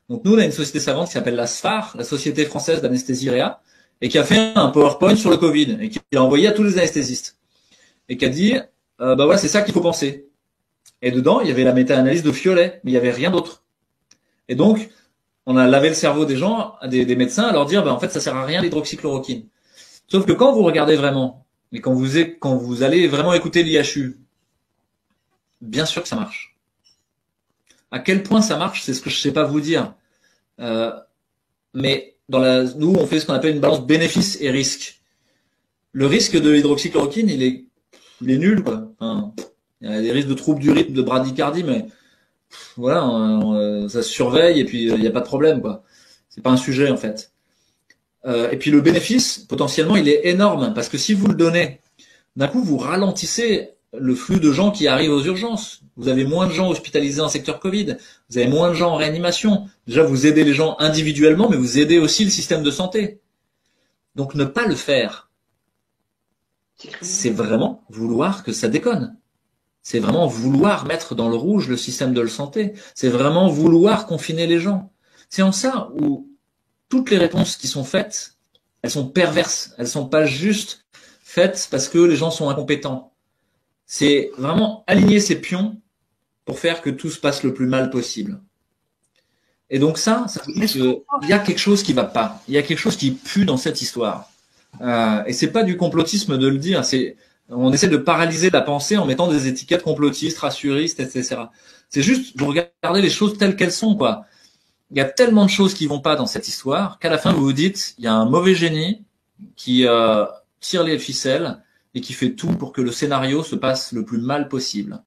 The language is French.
Donc nous, on a une société savante qui s'appelle la SFAR, la Société Française d'Anesthésie Réa, et qui a fait un PowerPoint sur le Covid, et qui l'a envoyé à tous les anesthésistes. Et qui a dit, bah voilà, c'est ça qu'il faut penser. Et dedans, il y avait la méta-analyse de Fiolet, mais il y avait rien d'autre. Et donc, on a lavé le cerveau des gens, des médecins, à leur dire, bah en fait, ça sert à rien l'hydroxychloroquine. Sauf que quand vous regardez vraiment, et quand vous allez vraiment écouter l'IHU, bien sûr que ça marche. À quel point ça marche, c'est ce que je sais pas vous dire. Mais nous, on fait ce qu'on appelle une balance bénéfice et risque. Le risque de l'hydroxychloroquine, il est nul, quoi. Enfin, il y a des risques de troubles du rythme, de bradycardie, mais voilà, ça se surveille et puis il n'y a pas de problème, quoi. C'est pas un sujet en fait. Et puis le bénéfice, potentiellement, il est énorme parce que si vous le donnez, d'un coup, vous ralentissez le flux de gens qui arrivent aux urgences. Vous avez moins de gens hospitalisés en secteur Covid. Vous avez moins de gens en réanimation. Déjà, vous aidez les gens individuellement, mais vous aidez aussi le système de santé. Donc, ne pas le faire, c'est vraiment vouloir que ça déconne. C'est vraiment vouloir mettre dans le rouge le système de santé. C'est vraiment vouloir confiner les gens. C'est en ça où toutes les réponses qui sont faites, elles sont perverses. Elles sont pas juste faites parce que les gens sont incompétents. C'est vraiment aligner ces pions pour faire que tout se passe le plus mal possible. Et donc ça dit qu'il y a quelque chose qui va pas. Il y a quelque chose qui pue dans cette histoire. Et c'est pas du complotisme de le dire. On essaie de paralyser la pensée en mettant des étiquettes complotistes, rassuristes, etc. C'est juste, vous regardez les choses telles qu'elles sont, quoi. Il y a tellement de choses qui vont pas dans cette histoire qu'à la fin vous vous dites, il y a un mauvais génie qui tire les ficelles et qui fait tout pour que le scénario se passe le plus mal possible.